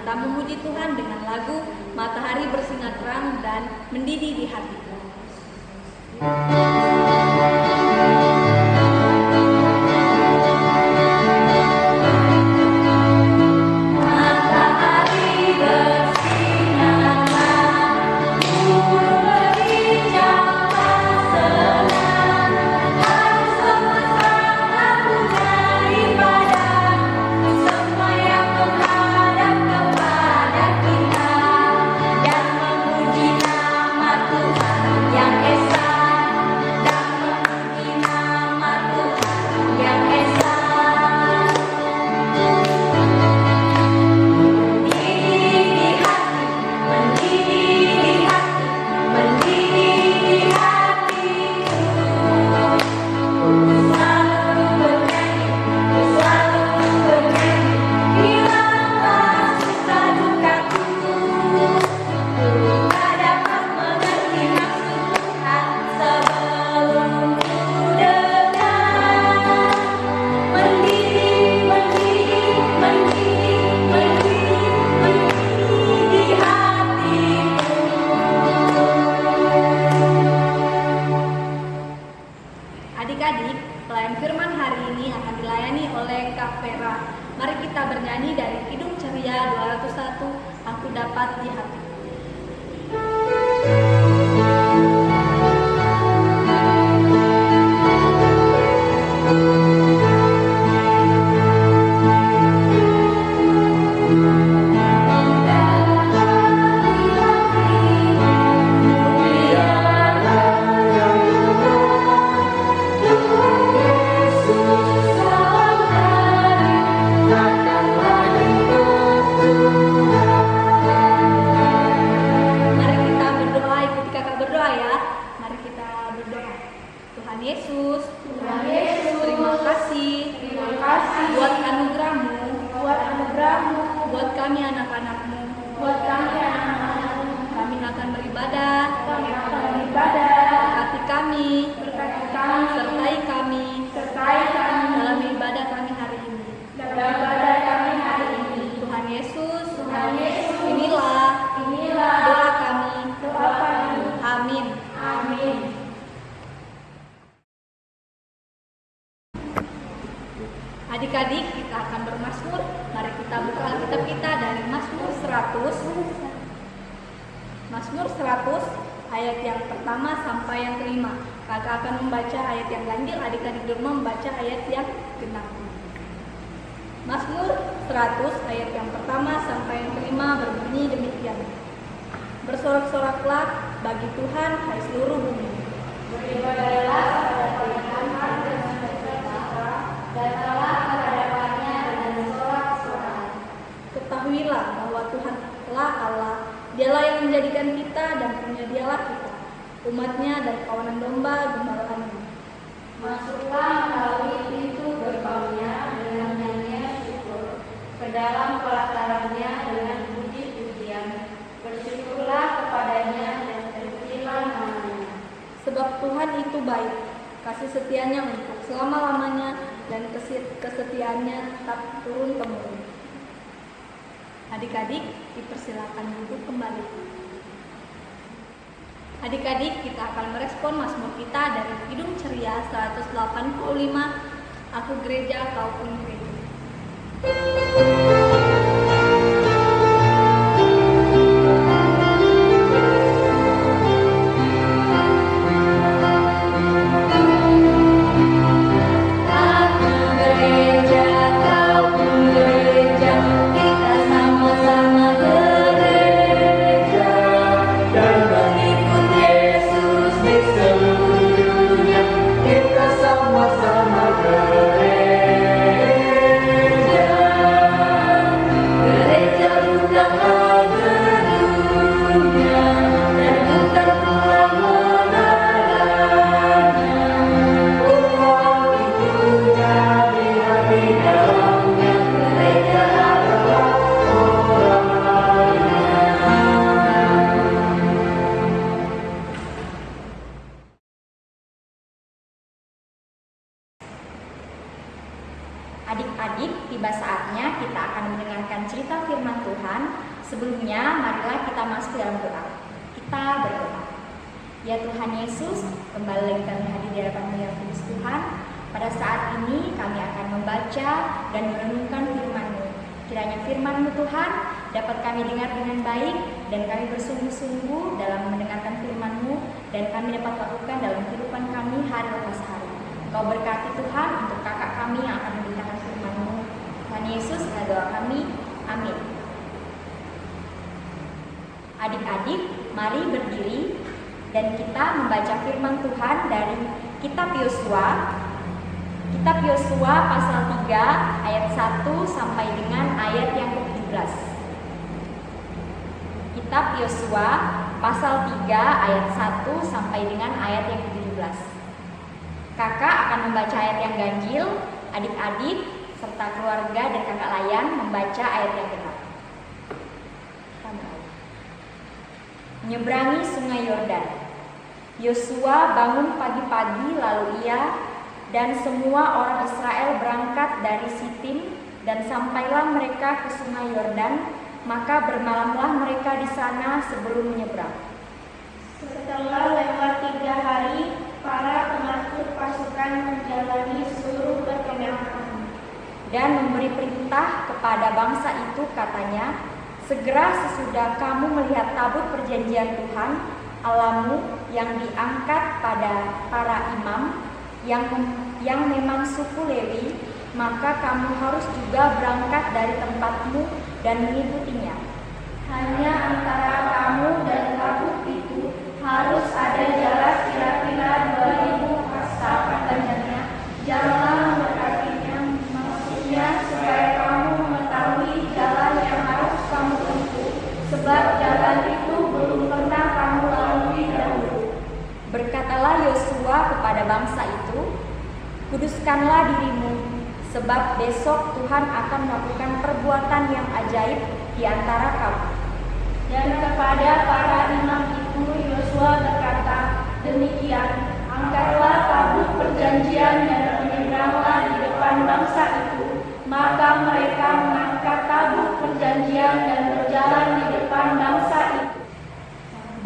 kita memuji Tuhan dengan lagu Matahari Bersinar Terang dan Mendidih di Hatiku. Adik-adik, pelayan firman hari ini akan dilayani oleh Kak Vera. Mari kita bernyanyi dari Kidung Ceria 201, Aku Dapat di Hatiku. Adik-adik, kita akan bermazmur. Mari kita buka Alkitab kita dari Mazmur 100. Mazmur 100 ayat yang pertama sampai yang kelima. Kakak akan membaca ayat yang ganjil, adik-adik di rumah membaca ayat yang genap. Mazmur 100 ayat yang pertama sampai yang kelima berbunyi demikian. Bersorak-soraklah bagi Tuhan, hai seluruh bumi. Beribadahlah kepada Tuhan dengan bersuka-cita, datanglah ke hadapannya dengan sorak-sorai. Ketahuilah bahwa Tuhanlah Allah, Dialah yang menjadikan kita dan penyedialah kita, umatnya dan kawanan domba gembalaannya. Masuklah melalui pintu gerbangnya dengan nyanyian syukur, ke dalam pelatarannya dengan puji-pujian. Bersyukurlah kepadanya dan terpujilah namanya. Sebab Tuhan itu baik, kasih setianya untuk selama-lamanya, dan kesetiaannya tetap turun-temurun. Adik-adik, dipersilakan duduk kembali. Adik-adik, kita akan merespon mazmur kita dari Kidung Ceria 185, Aku Gereja, Kau Pun Gereja. Sama-sama gereja. Sebelumnya, marilah kita masuk dalam doa. Kita berdoa. Ya Tuhan Yesus, kembali lagi kami hadir di hadapan-Mu yang kudus Tuhan. Pada saat ini kami akan membaca dan merenungkan firman-Mu. Kiranya firman-Mu Tuhan dapat kami dengar dengan baik dan kami bersungguh-sungguh dalam mendengarkan firman-Mu dan kami dapat lakukan dalam kehidupan kami hari lepas hari. Engkau berkati Tuhan untuk kakak kami yang akan memberitakan firman-Mu. Tuhan Yesus, adalah doa kami. Amin. Adik-adik, mari berdiri dan kita membaca firman Tuhan dari Kitab Yosua. Kitab Yosua pasal 3 ayat 1 sampai dengan ayat yang ke-17. Kitab Yosua pasal 3 ayat 1 sampai dengan ayat yang ke-17. Kakak akan membaca ayat yang ganjil, adik-adik serta keluarga dan kakak layan membaca ayat yang genap. Menyeberangi Sungai Yordan. Yosua bangun pagi-pagi, lalu ia dan semua orang Israel berangkat dari Sitim dan sampailah mereka ke Sungai Yordan, maka bermalamlah mereka di sana sebelum menyeberang. Setelah lewat 3 hari, para pengatur pasukan menjalani seluruh perkemahan dan memberi perintah kepada bangsa itu, katanya, segera sesudah kamu melihat tabut perjanjian Tuhan Allahmu yang diangkat pada para imam yang memang suku Lewi, maka kamu harus juga berangkat dari tempatmu dan mengikutinya. Hanya antara kamu dan tabut itu harus ada jarak kira-kira 2000 hasta panjangnya. Janganlah mendekatinya, maksudnya supaya kamu mengetahui jalan yang harus kamu tempuh, sebab jalan itu belum pernah kamu lalui dahulu. Berkatalah Yosua kepada bangsa itu, kuduskanlah dirimu, sebab besok Tuhan akan melakukan perbuatan yang ajaib di antara kamu. Dan kepada para imam itu Yosua berkata, demikian, angkatlah tabut perjanjian dan menyeberanglah di depan bangsa itu. Maka mereka mengangkat tabut perjanjian dan berjalan di depan bangsa itu.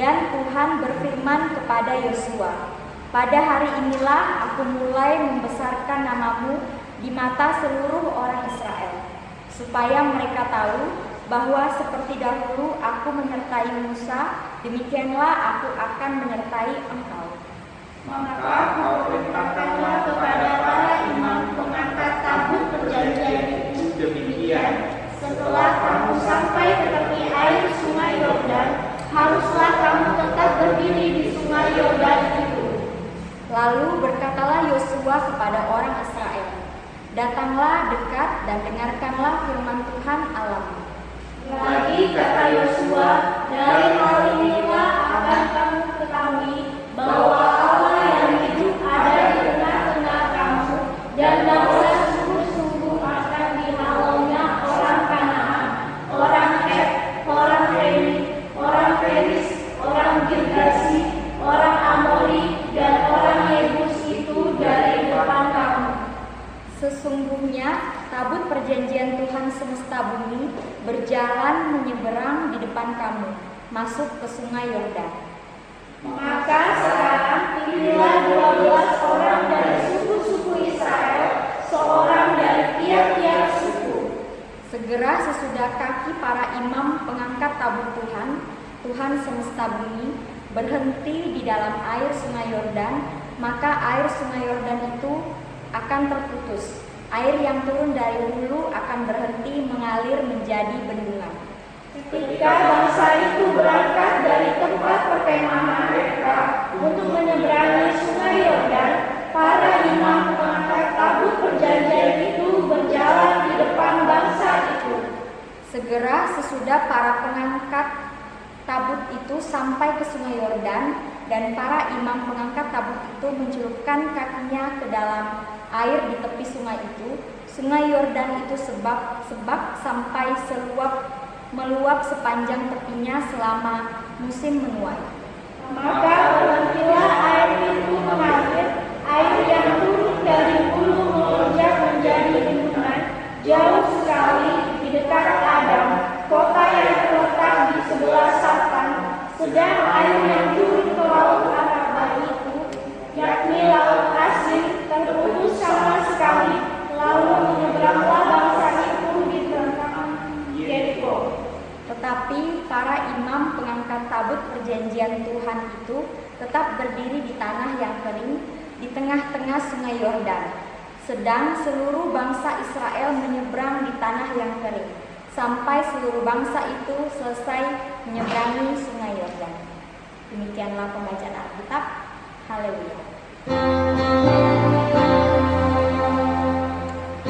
Dan Tuhan berfirman kepada Yosua, pada hari inilah aku mulai membesarkan namamu di mata seluruh orang Israel, supaya mereka tahu bahwa seperti dahulu aku menyertai Musa, demikianlah aku akan menyertai engkau. Maka kau perintahkanlah kepada para imam mengangkat tabut perjanjian itu demikian. Setelah kamu sampai ke tepi air Sungai Yordan, haruslah kamu tetap berdiri di Sungai Yordan itu. Lalu berkatalah Yosua kepada orang Israel, datanglah dekat dan dengarkanlah firman Tuhan Allahmu. Lagi kata Yosua, dari hal inilah akan kamu ketahui bahwa Allah yang hidup ada di tengah-tengah kamu, dan bangsa sungguh-sungguh akan dihalaunya orang Kanaan, orang Het, orang Reni, orang Peris, orang Girgasi, orang Amori, dan orang Yebus itu dari depan kamu. Sesungguhnya tabut perjanjian Tuhan semesta bumi berjalan menyeberang di depan kamu, masuk ke Sungai Yordan. Maka sekarang pilihlah 12 orang dari suku-suku Israel, seorang dari tiap-tiap suku. Segera sesudah kaki para imam pengangkat tabut Tuhan semesta bumi, berhenti di dalam air Sungai Yordan, maka air Sungai Yordan itu akan terputus. Air yang turun dari hulu akan berhenti mengalir menjadi bendungan. Ketika bangsa itu berangkat dari tempat perkemahan mereka untuk menyeberangi Sungai Yordan, para imam pengangkat tabut perjanjian itu berjalan di depan bangsa itu. Segera sesudah para pengangkat tabut itu sampai ke Sungai Yordan, dan para imam pengangkat tabut itu mencelupkan kakinya ke dalam air di tepi sungai itu. Sungai Yordan itu sebab sampai meluap sepanjang tepinya selama musim menuai. Maka berhentilah air itu mengalir, air yang turun dari hulu melonjak menjadi bendungan jauh sekali di dekat Adam, kota yang terletak sedang air yang turun ke laut Araba itu, yakni laut Asin, terputus sama sekali, lalu menyeberanglah bangsa itu di tengah Yeriko. Tetapi para imam pengangkat tabut perjanjian Tuhan itu tetap berdiri di tanah yang kering di tengah-tengah sungai Yordan. Sedang seluruh bangsa Israel menyeberang di tanah yang kering, sampai seluruh bangsa itu selesai menyeberangi sungai Yordan. Demikianlah pembacaan Alkitab. Haleluya.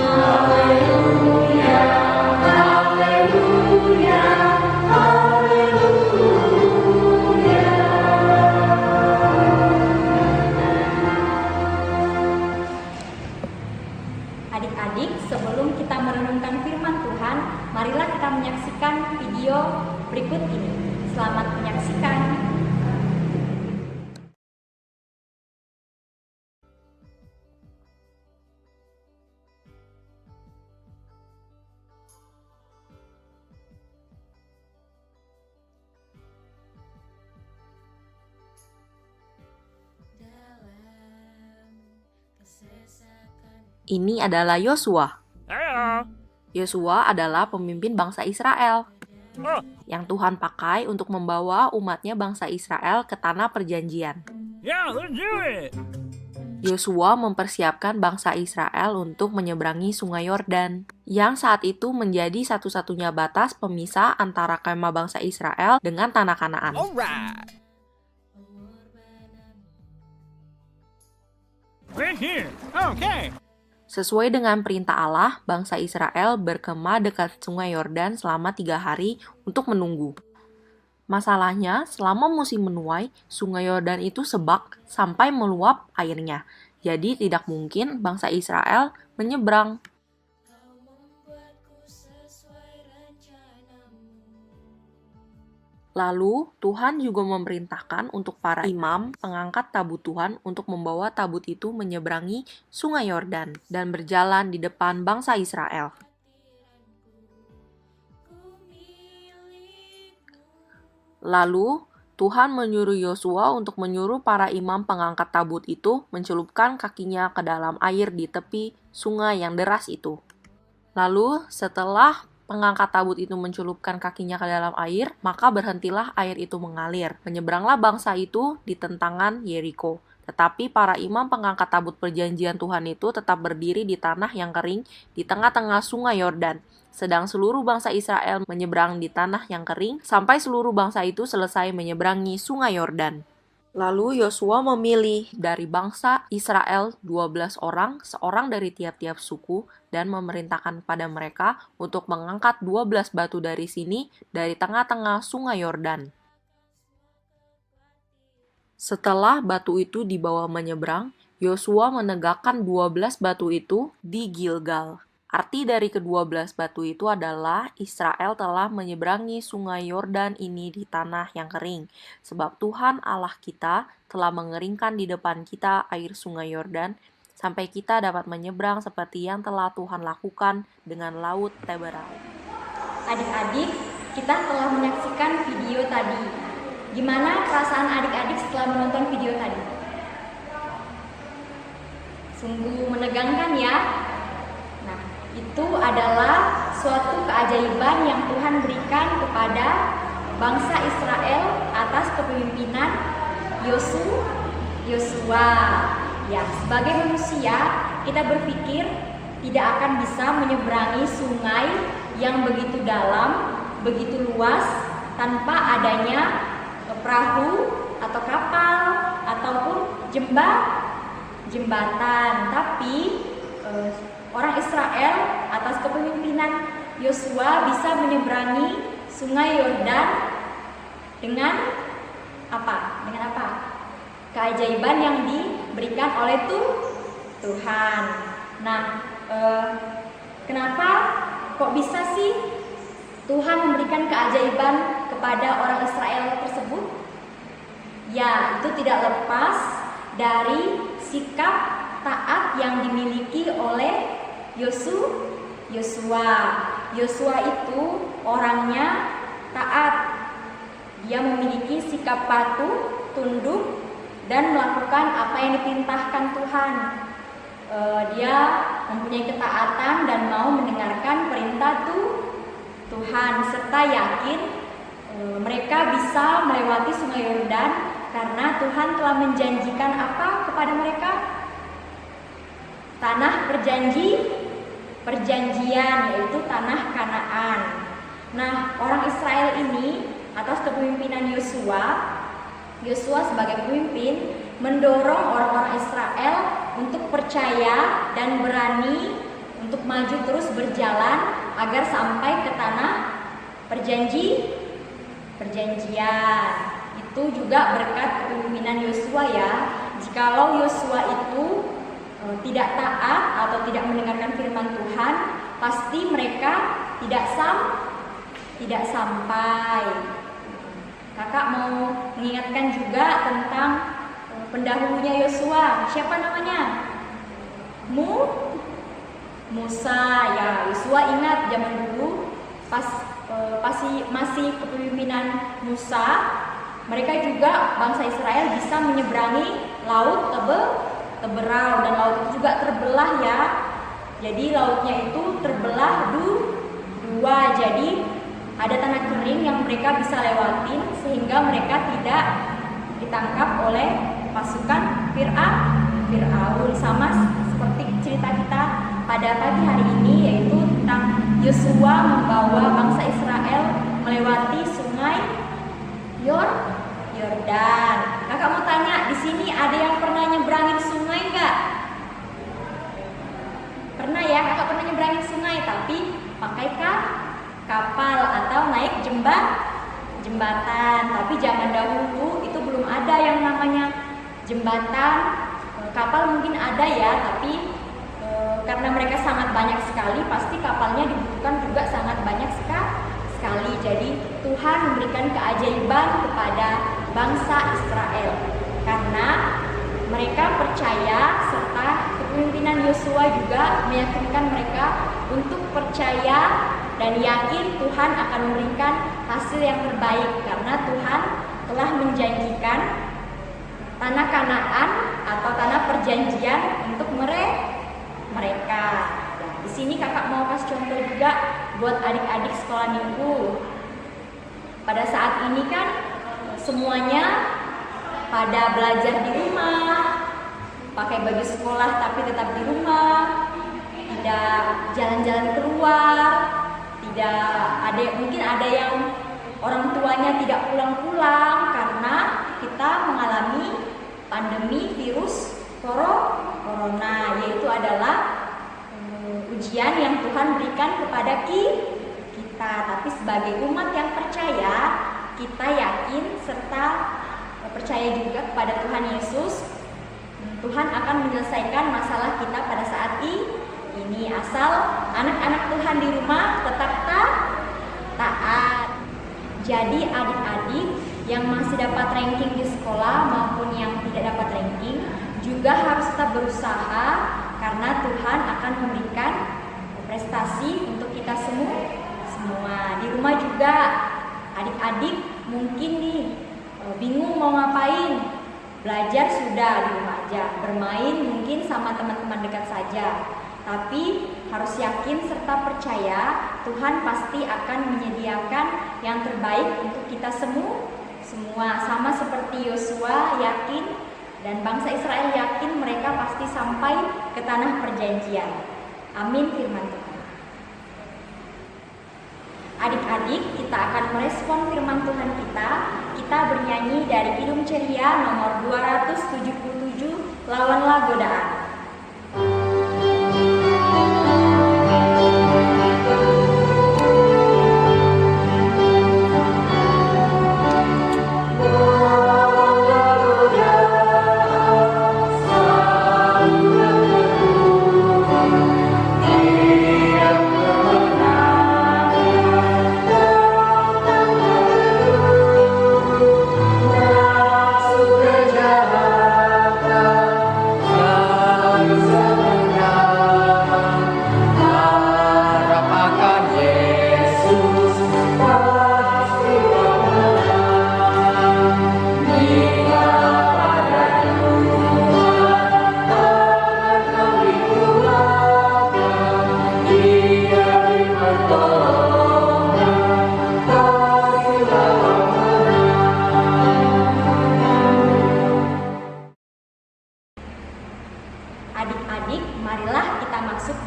Haleluya, haleluya, haleluya. Adik-adik, sebelum kita merenungkan firman Tuhan, marilah kita menyaksikan video berikut ini. Selamat menyaksikan. Ini adalah Yosua. Yosua adalah pemimpin bangsa Israel yang Tuhan pakai untuk membawa umatnya bangsa Israel ke tanah perjanjian. Yosua mempersiapkan bangsa Israel untuk menyeberangi sungai Yordan, yang saat itu menjadi satu-satunya batas pemisah antara kemah bangsa Israel dengan tanah Kanaan. Right here. Okay. Sesuai dengan perintah Allah, bangsa Israel berkemah dekat sungai Yordan selama 3 hari untuk menunggu. Masalahnya, selama musim menuai, sungai Yordan itu sebak sampai meluap airnya. Jadi tidak mungkin bangsa Israel menyeberang. Lalu, Tuhan juga memerintahkan untuk para imam pengangkat tabut Tuhan untuk membawa tabut itu menyeberangi sungai Yordan dan berjalan di depan bangsa Israel. Lalu, Tuhan menyuruh Yosua untuk menyuruh para imam pengangkat tabut itu mencelupkan kakinya ke dalam air di tepi sungai yang deras itu. Lalu, setelah pengangkat tabut itu mencelupkan kakinya ke dalam air, maka berhentilah air itu mengalir. Menyeberanglah bangsa itu di tentangan Yeriko. Tetapi para imam pengangkat tabut perjanjian Tuhan itu tetap berdiri di tanah yang kering di tengah-tengah sungai Yordan. Sedang seluruh bangsa Israel menyeberang di tanah yang kering sampai seluruh bangsa itu selesai menyeberangi sungai Yordan. Lalu Yosua memilih dari bangsa Israel 12 orang, seorang dari tiap-tiap suku, dan memerintahkan pada mereka untuk mengangkat 12 batu dari sini, dari tengah-tengah sungai Yordan. Setelah batu itu dibawa menyeberang, Yosua menegakkan 12 batu itu di Gilgal. Arti dari ke-12 batu itu adalah Israel telah menyeberangi sungai Yordan ini di tanah yang kering. Sebab Tuhan Allah kita telah mengeringkan di depan kita air sungai Yordan, sampai kita dapat menyeberang seperti yang telah Tuhan lakukan dengan laut Teberau. Adik-adik, kita telah menyaksikan video tadi. Gimana perasaan adik-adik setelah menonton video tadi? Sungguh menegangkan ya? Nah, itu adalah suatu keajaiban yang Tuhan berikan kepada bangsa Israel atas kepemimpinan Yosua. Ya, sebagai manusia, kita berpikir tidak akan bisa menyeberangi sungai yang begitu dalam, begitu luas, tanpa adanya perahu atau kapal ataupun jembatan. Tapi orang Israel atas kepemimpinan Yosua bisa menyeberangi sungai Yordan dengan apa? Keajaiban yang diberikan oleh Tuhan. Nah, kenapa kok bisa sih Tuhan memberikan keajaiban kepada orang Israel tersebut? Ya, itu tidak lepas dari sikap taat yang dimiliki oleh Yosua. Yosua itu orangnya taat. Dia memiliki sikap patuh, tunduk, dan melakukan apa yang diperintahkan Tuhan. Dia mempunyai ketaatan dan mau mendengarkan perintah Tuhan, serta yakin mereka bisa melewati sungai Yordan karena Tuhan telah menjanjikan apa kepada mereka? Tanah perjanjian, yaitu tanah Kanaan. Nah, orang Israel ini atas kepemimpinan Yosua sebagai pemimpin mendorong orang-orang Israel untuk percaya dan berani untuk maju terus berjalan agar sampai ke tanah perjanjian. Itu juga berkat kepemimpinan Yosua ya. Jikalau Yosua itu tidak taat atau tidak mendengarkan firman Tuhan, pasti mereka tidak sampai. Kakak mau mengingatkan juga tentang pendahulunya Yosua. Siapa namanya? Musa ya. Yosua ingat zaman dulu masih kepemimpinan Musa, mereka juga bangsa Israel bisa menyeberangi laut Teberau, dan laut itu juga terbelah ya. Jadi lautnya itu terbelah dua. Jadi ada tanah kering yang mereka bisa lewatin sehingga mereka tidak ditangkap oleh pasukan Fir'aun. Sama seperti cerita kita pada pagi hari ini, yaitu tentang Yosua membawa bangsa Israel melewati sungai Yordan. Kakak mau tanya, di sini ada yang pernah nyebrangin sungai nggak? Pernah ya, kakak pernah nyebrangin sungai, tapi pakai kapal atau naik jembatan. Tapi zaman dahulu itu belum ada yang namanya jembatan. Kapal mungkin ada ya, tapi karena mereka sangat banyak sekali, pasti kapalnya dibutuhkan juga sangat banyak sekali. Jadi Tuhan memberikan keajaiban kepada bangsa Israel karena mereka percaya, serta kepemimpinan Yosua juga meyakinkan mereka untuk percaya dan yakin Tuhan akan memberikan hasil yang terbaik karena Tuhan telah menjanjikan tanah Kanaan atau tanah perjanjian untuk mereka. Nah, di sini kakak mau kasih contoh juga buat adik-adik sekolah minggu. Pada saat ini kan semuanya pada belajar di rumah, pakai baju sekolah tapi tetap di rumah, tidak jalan-jalan keluar, mungkin ada yang orang tuanya tidak pulang-pulang karena kita mengalami pandemi virus corona, yaitu adalah ujian yang Tuhan berikan kepada kita. Tapi sebagai umat yang percaya, kita yakin serta percaya juga kepada Tuhan Yesus. Tuhan akan menyelesaikan masalah kita pada saat ini, asal anak-anak Tuhan di rumah tetap taat. Jadi adik-adik yang masih dapat ranking di sekolah maupun yang tidak dapat ranking juga harus tetap berusaha karena Tuhan akan memberikan prestasi untuk kita semua. Di rumah juga adik-adik mungkin nih bingung mau ngapain. Belajar sudah di rumah aja, bermain mungkin sama teman-teman dekat saja. Tapi harus yakin serta percaya Tuhan pasti akan menyediakan yang terbaik untuk kita semua. Sama seperti Yosua yakin dan bangsa Israel yakin mereka pasti sampai ke tanah perjanjian. Amin firman Tuhan. Adik-adik, kita akan merespon firman Tuhan kita. Kita bernyanyi dari Kidung Ceria nomor 277, Lawanlah Godaan. Kejahatan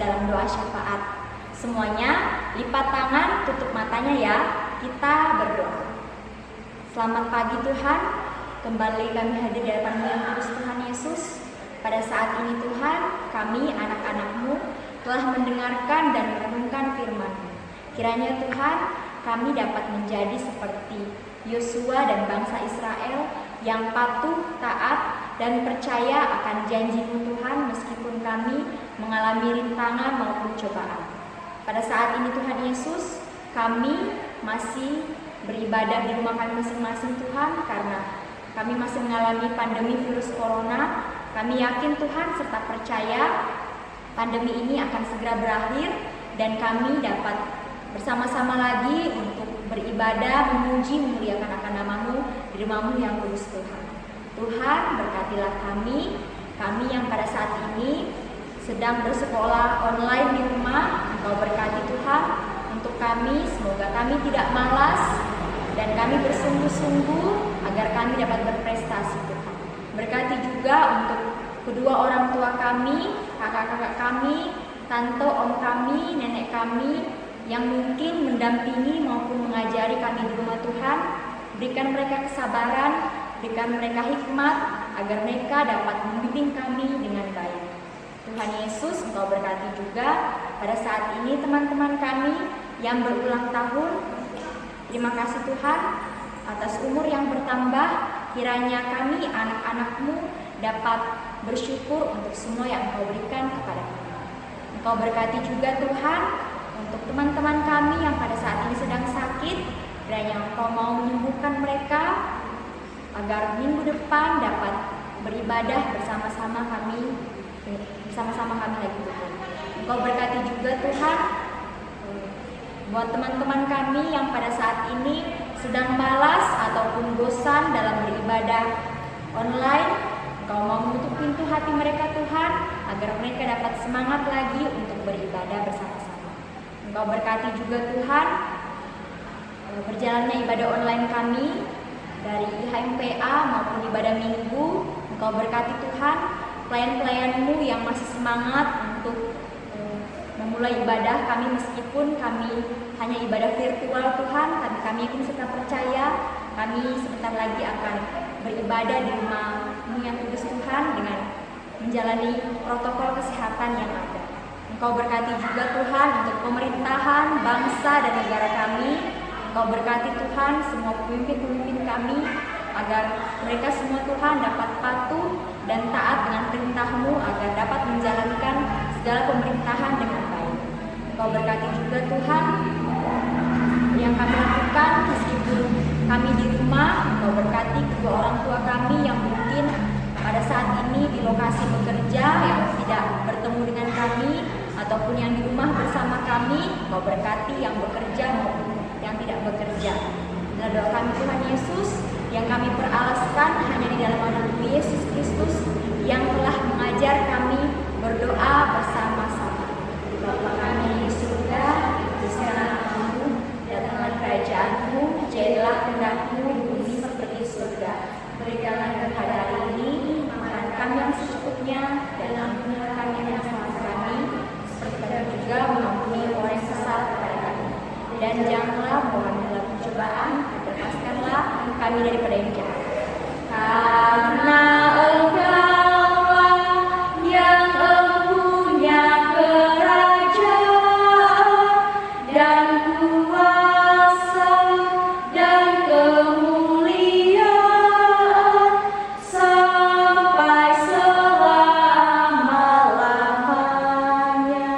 dalam doa syafaat. Semuanya lipat tangan, tutup matanya ya. Kita berdoa. Selamat pagi Tuhan, kembali kami hadir di hadapan Yang Kudus Tuhan Yesus. Pada saat ini Tuhan, kami anak-anak-Mu telah mendengarkan dan merenungkan firman-Mu. Kiranya Tuhan, kami dapat menjadi seperti Yosua dan bangsa Israel yang patuh, taat, dan percaya akan janji-Mu Tuhan meskipun kami mengalami rintangan maupun cobaan. Pada saat ini Tuhan Yesus, kami masih beribadah di rumah kami masing-masing Tuhan, karena kami masih mengalami pandemi virus corona. Kami yakin Tuhan serta percaya pandemi ini akan segera berakhir dan kami dapat bersama-sama lagi untuk beribadah, memuji, memuliakan akan nama-Mu di rumah-Mu yang kudus Tuhan. Tuhan, berkatilah kami yang pada saat ini sedang bersekolah online di rumah. Engkau berkati Tuhan untuk kami, semoga kami tidak malas dan kami bersungguh-sungguh agar kami dapat berprestasi Tuhan. Berkati juga untuk kedua orang tua kami, kakak-kakak kami, tante, om kami, nenek kami yang mungkin mendampingi maupun mengajari kami di rumah Tuhan. Berikan mereka kesabaran, berikan mereka hikmat agar mereka dapat membimbing kami dengan baik. Tuhan Yesus, Engkau berkati juga pada saat ini teman-teman kami yang berulang tahun. Terima kasih Tuhan atas umur yang bertambah. Kiranya kami anak-anak-Mu dapat bersyukur untuk semua yang Engkau berikan kepada kami. Engkau berkati juga Tuhan untuk teman-teman kami yang pada saat ini sedang sakit. Kiranya Engkau mau menyembuhkan mereka agar minggu depan dapat beribadah bersama-sama kami lagi Tuhan. Engkau berkati juga Tuhan buat teman-teman kami yang pada saat ini sedang malas ataupun bosan dalam beribadah online. Engkau mau menutup pintu hati mereka Tuhan, agar mereka dapat semangat lagi untuk beribadah bersama-sama. Engkau berkati juga Tuhan berjalannya ibadah online kami dari IHMPA maupun ibadah minggu. Engkau berkati Tuhan pelayan-pelayan-Mu yang masih semangat untuk memulai ibadah kami meskipun kami hanya ibadah virtual Tuhan. Kami yakin serta percaya kami sebentar lagi akan beribadah di rumah-Mu yang kudus Tuhan dengan menjalani protokol kesehatan yang ada. Engkau berkati juga Tuhan untuk pemerintahan bangsa dan negara kami. Engkau berkati Tuhan semua pemimpin-pemimpin kami agar mereka semua Tuhan dapat patuh dan taat dengan perintah-Mu agar dapat menjalankan segala pemerintahan dengan baik. Engkau berkati juga Tuhan yang kami lakukan meskipun kami di rumah. Engkau berkati kedua orang tua kami yang mungkin pada saat ini di lokasi bekerja yang tidak bertemu dengan kami ataupun yang di rumah bersama kami. Engkau berkati yang bekerja maupun yang tidak bekerja. Dalam doa kami Tuhan Yesus yang kami peralaskan hanya di dalam nama Yesus Kristus yang telah mengajar kami berdoa bersama-sama. Bapa kami di surga, disiapkanlah namamu, datanglah kerajaan-Mu, jadilah kehendak-Mu di bumi seperti surga. Berikanlah kepada hari ini makanan kami yang secukupnya, dan ampunilah kami yang salah kami, seperti kami juga mengampuni orang yang salah kepada kami. Dan janganlah membawa kami dalam pencobaan, lepaskanlah kami daripada yang jahat. Karena Engkaulah yang mempunyai kerajaan dan kuasa dan kemuliaan sampai selama-lamanya.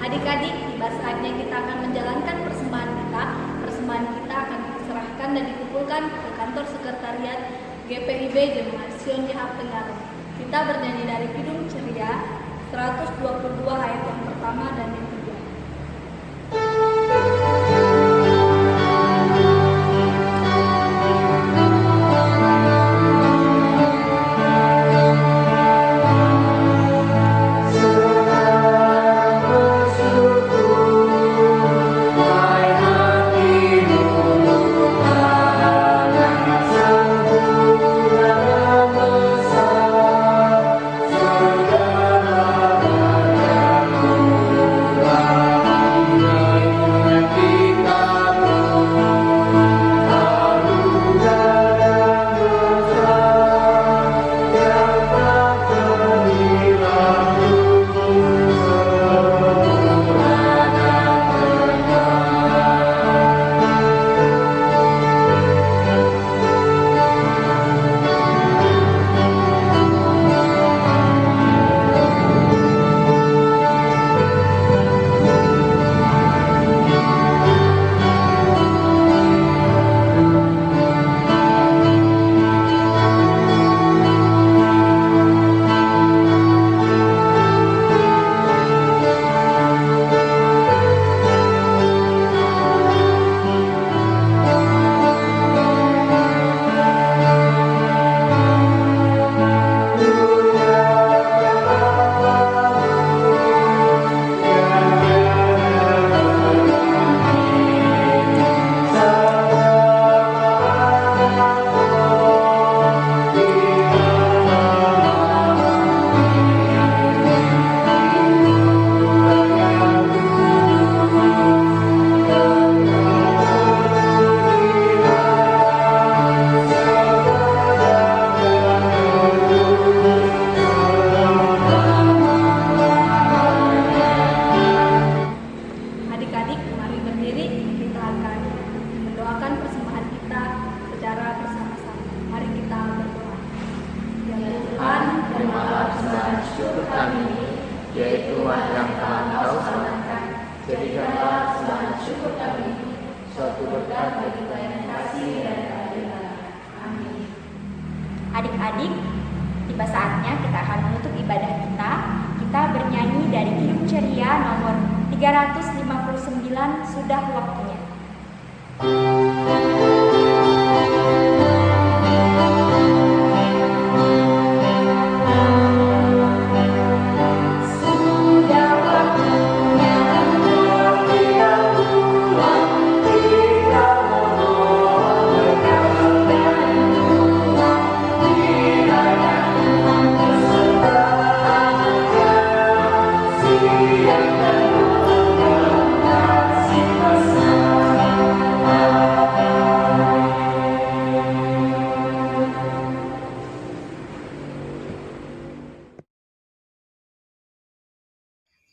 Adik-adik, tiba saatnya kita akan menjalankan persembahan kita. Persembahan kita akan diserahkan dan dikumpulkan ke kantor sekretariat GPIB Jemaat Sion JH Pengaruh. Kita bernyanyi dari Kidung Ceria 122 ayat yang pertama dan yang kedua. Hai hatimu, kami ini, yaitu umat yang telah Engkau selamatkan. Jadikanlah sembahan syukur kami ini suatu berkat bagi pelayanan kasih dan keadilan. Amin. Adik-adik, tiba saatnya kita akan menutup ibadah kita. Kita bernyanyi dari Hidup Ceria nomor 359, sudah waktunya.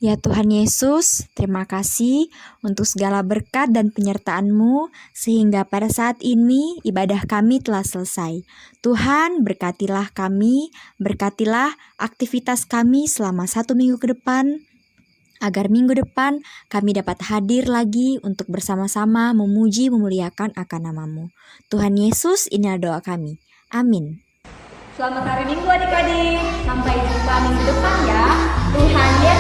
Ya Tuhan Yesus, terima kasih untuk segala berkat dan penyertaan-Mu sehingga pada saat ini ibadah kami telah selesai. Tuhan, berkatilah kami, berkatilah aktivitas kami selama 1 minggu ke depan, agar minggu depan kami dapat hadir lagi untuk bersama-sama memuji memuliakan akan nama-Mu. Tuhan Yesus, inilah doa kami. Amin. Selamat hari Minggu adik-adik. Sampai jumpa minggu depan ya. Tuhan Yesus